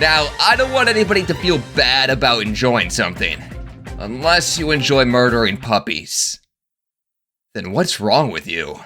Now, I don't want anybody to feel bad about enjoying something. Unless you enjoy murdering puppies. Then what's wrong with you?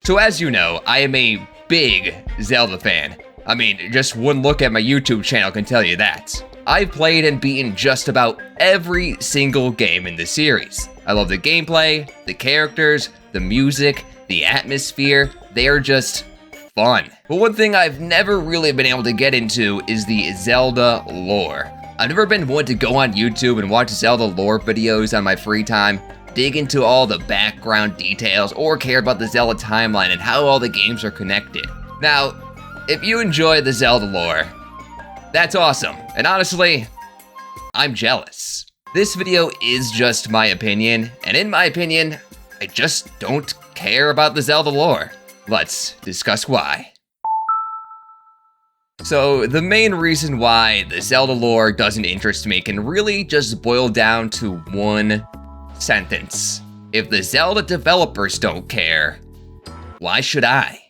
So as you know, I am a big Zelda fan. I mean, just one look at my YouTube channel can tell you that. I've played and beaten just about every single game in the series. I love the gameplay, the characters, the music, the atmosphere. They are just fun. But one thing I've never really been able to get into is the Zelda lore. I've never been one to go on YouTube and watch Zelda lore videos on my free time, dig into all the background details, or care about the Zelda timeline and how all the games are connected. Now, if you enjoy the Zelda lore, that's awesome. And honestly, I'm jealous. This video is just my opinion, and in my opinion, I just don't care about the Zelda lore. Let's discuss why. So, the main reason why the Zelda lore doesn't interest me can really just boil down to one sentence. If the Zelda developers don't care, why should I?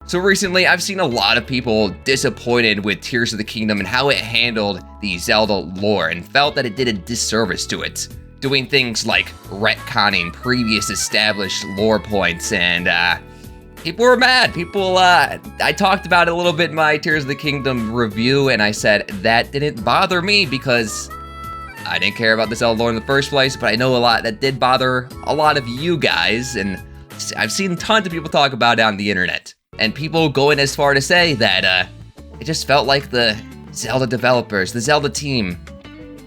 So recently, I've seen a lot of people disappointed with Tears of the Kingdom and how it handled the Zelda lore and felt that it did a disservice to it, doing things like retconning previous established lore points, and people were mad. I talked about it a little bit in my Tears of the Kingdom review, and I said that didn't bother me because I didn't care about the Zelda lore in the first place, but I know that did bother a lot of you guys, and I've seen tons of people talk about it on the internet. And people going as far to say that it just felt like the Zelda developers, the Zelda team,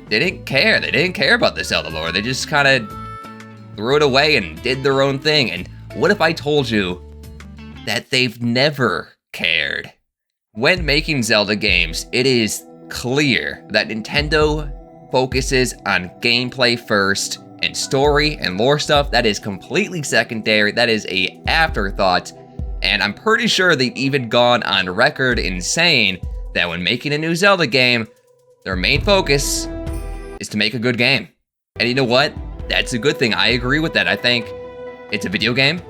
they didn't care. They didn't care about the Zelda lore. They just kind of threw it away and did their own thing. And what if I told you that they've never cared? When making Zelda games, it is clear that Nintendo focuses on gameplay first, and story and lore stuff, that is completely secondary. That is an afterthought. And I'm pretty sure they've even gone on record in saying that when making a new Zelda game, their main focus is to make a good game. And you know what? That's a good thing. I agree with that. I think it's a video game.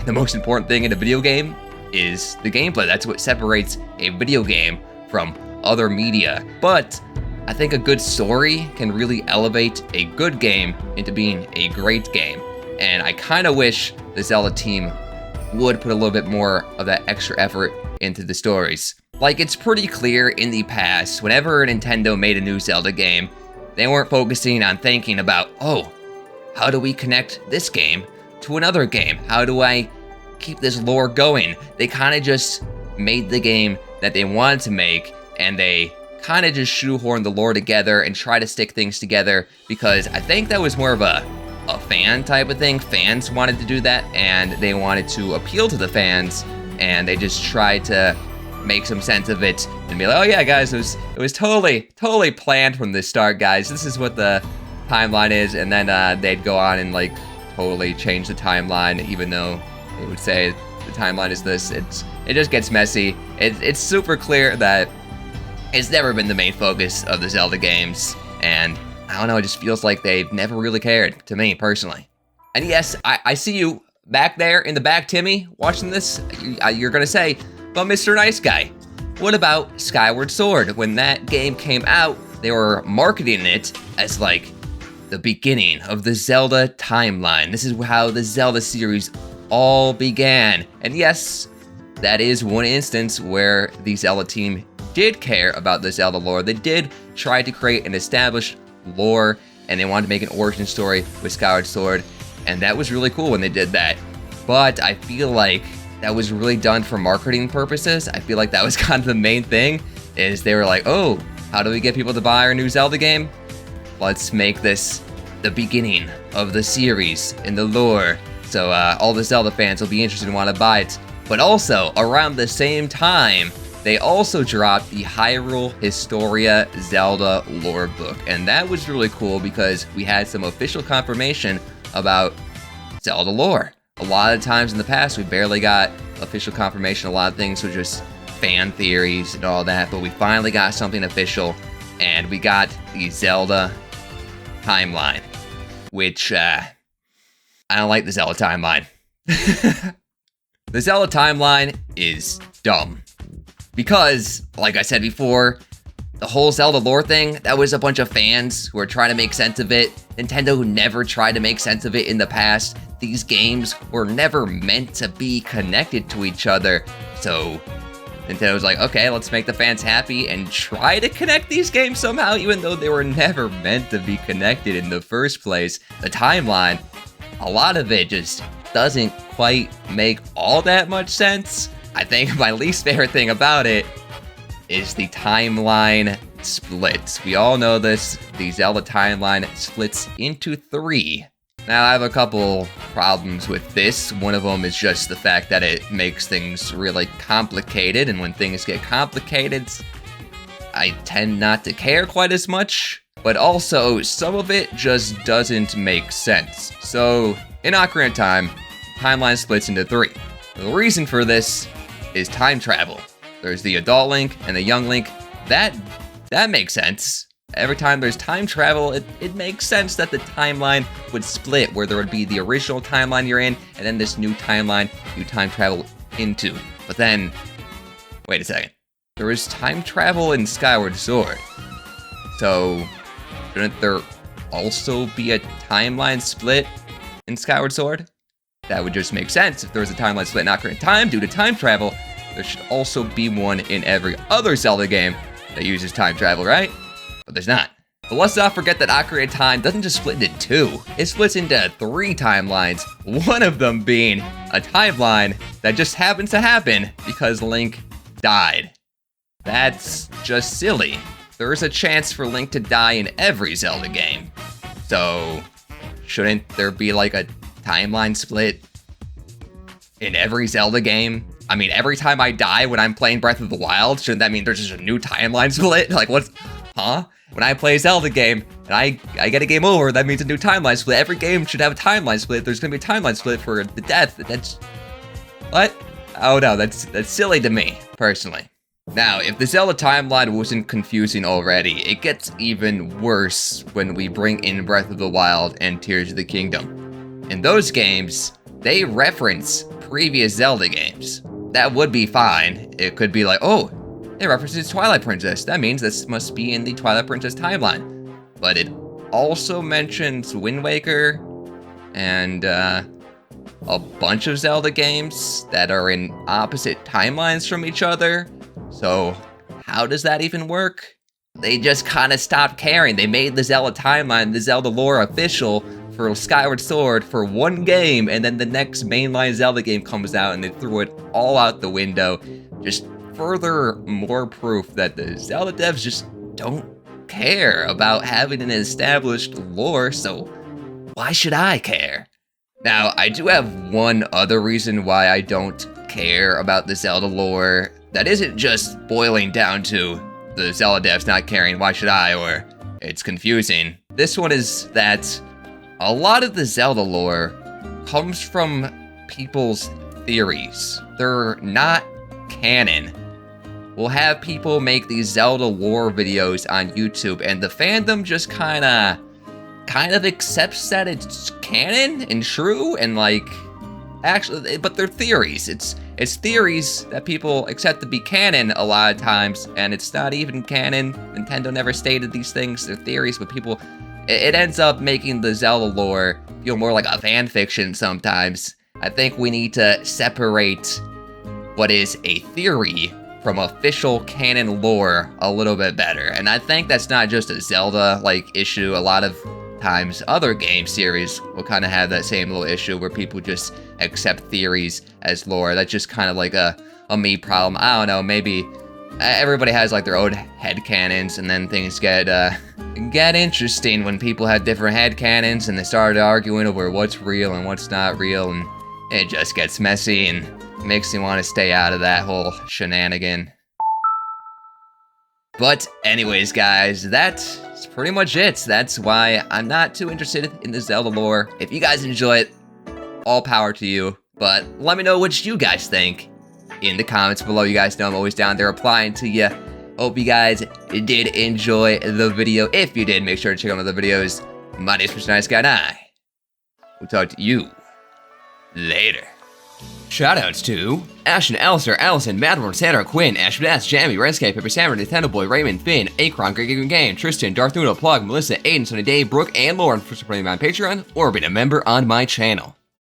The most important thing in a video game is the gameplay. That's what separates a video game from other media. But I think a good story can really elevate a good game into being a great game. And I kind of wish the Zelda team would put a little bit more of that extra effort into the stories. Like, it's pretty clear in the past, whenever Nintendo made a new Zelda game, they weren't focusing on thinking about, oh, how do we connect this game to another game? How do I keep this lore going? They kind of just made the game that they wanted to make, and they kind of just shoehorned the lore together and try to stick things together, because I think that was more of a fan type of thing. Fans wanted to do that, and they wanted to appeal to the fans, and they just tried to make some sense of it and be like, oh yeah, guys, it was totally planned from the start, guys. This is what the timeline is, and then they'd go on and like totally change the timeline, even though they would say the timeline is this. It just gets messy. It's super clear that it's never been the main focus of the Zelda games, and I don't know, it just feels like they've never really cared, to me, personally. And yes, I see you back there in the back, Timmy, watching this. You're gonna say, but Mr. Nice Guy, what about Skyward Sword? When that game came out, they were marketing it as like the beginning of the Zelda timeline. This is how the Zelda series all began. And yes, that is one instance where the Zelda team did care about the Zelda lore. They did try to create an established lore, and they wanted to make an origin story with Skyward Sword, and that was really cool when they did that. But I feel like that was really done for marketing purposes. I feel like that was kind of the main thing, is they were like, oh, how do we get people to buy our new Zelda game? Let's make this the beginning of the series and the lore, so all the Zelda fans will be interested and want to buy it. But also, around the same time, they also dropped the Hyrule Historia Zelda lore book, and that was really cool because we had some official confirmation about Zelda lore. A lot of times in the past, we barely got official confirmation. A lot of things were just fan theories and all that, but we finally got something official, and we got the Zelda timeline, which, I don't like the Zelda timeline. The Zelda timeline is dumb. Because, like I said before, the whole Zelda lore thing, that was a bunch of fans who were trying to make sense of it. Nintendo never tried to make sense of it in the past. These games were never meant to be connected to each other. So Nintendo was like, okay, let's make the fans happy and try to connect these games somehow, even though they were never meant to be connected in the first place. The timeline, a lot of it just doesn't quite make all that much sense. I think my least favorite thing about it is the timeline splits. We all know this. The Zelda timeline splits into 3. Now, I have a couple problems with this. One of them is just the fact that it makes things really complicated, and when things get complicated, I tend not to care quite as much. But also, some of it just doesn't make sense. So, in Ocarina of Time, timeline splits into 3. The reason for this is time travel. There's the adult Link and the young Link. That makes sense. Every time there's time travel, it makes sense that the timeline would split, where there would be the original timeline you're in, and then this new timeline you time travel into. But then, wait a second. There was time travel in Skyward Sword. So, shouldn't there also be a timeline split in Skyward Sword? That would just make sense. If there was a timeline split in Ocarina of Time due to time travel, there should also be one in every other Zelda game that uses time travel, right? But there's not. But let's not forget that Ocarina of Time doesn't just split into 2. It splits into 3 timelines, one of them being a timeline that just happens to happen because Link died. That's just silly. There is a chance for Link to die in every Zelda game. So, shouldn't there be like a timeline split in every Zelda game? I mean, every time I die when I'm playing Breath of the Wild, shouldn't that mean there's just a new timeline split? Like, what's, huh? When I play a Zelda game and I get a game over, that means a new timeline split. Every game should have a timeline split. There's gonna be a timeline split for the death. That's, what? Oh no, that's silly to me, personally. Now, if the Zelda timeline wasn't confusing already, it gets even worse when we bring in Breath of the Wild and Tears of the Kingdom. In those games, they reference previous Zelda games. That would be fine. It could be like, oh, it references Twilight Princess. That means this must be in the Twilight Princess timeline. But it also mentions Wind Waker and a bunch of Zelda games that are in opposite timelines from each other. So how does that even work? They just kind of stopped caring. They made the Zelda timeline, the Zelda lore official for Skyward Sword for one game, and then the next mainline Zelda game comes out and they threw it all out the window. Just further more proof that the Zelda devs just don't care about having an established lore, so why should I care? Now, I do have one other reason why I don't care about the Zelda lore that isn't just boiling down to the Zelda devs not caring, why should I, or it's confusing. This one is that a lot of the Zelda lore comes from people's theories. They're not canon. We'll have people make these Zelda lore videos on YouTube, and the fandom just kind of accepts that it's canon and true, and like, actually, but they're theories. It's theories that people accept to be canon a lot of times, and it's not even canon. Nintendo never stated these things. They're theories, but people, it ends up making the Zelda lore feel more like a fan fiction sometimes. I think we need to separate what is a theory from official canon lore a little bit better. And I think that's not just a Zelda like issue. A lot of times other game series will kind of have that same little issue where people just accept theories as lore. That's just kind of like a me problem. I don't know, maybe everybody has like their own headcanons, and then things get interesting when people have different headcanons and they start arguing over what's real and what's not real, and it just gets messy and makes me want to stay out of that whole shenanigan. But anyways, guys, that's pretty much it. That's why I'm not too interested in the Zelda lore. If you guys enjoy it, all power to you. But let me know what you guys think in the comments below. You guys know I'm always down there replying to you. Hope you guys did enjoy the video. If you did, make sure to check out other videos. My name is Mr. Nice Guy, and I will talk to you later. Shoutouts to Ashton, Alistair, Allison, Madworm, Sandra, Quinn, Ashton S, Jamie, Redscape, Pepper Samurai, Nintendo Boy, Raymond, Finn, Akron, Great Game, Tristan, Darth Uno, Plug, Melissa, Aiden, Sunny Day, Brooke, and Lauren for supporting me on Patreon or being a member on my channel.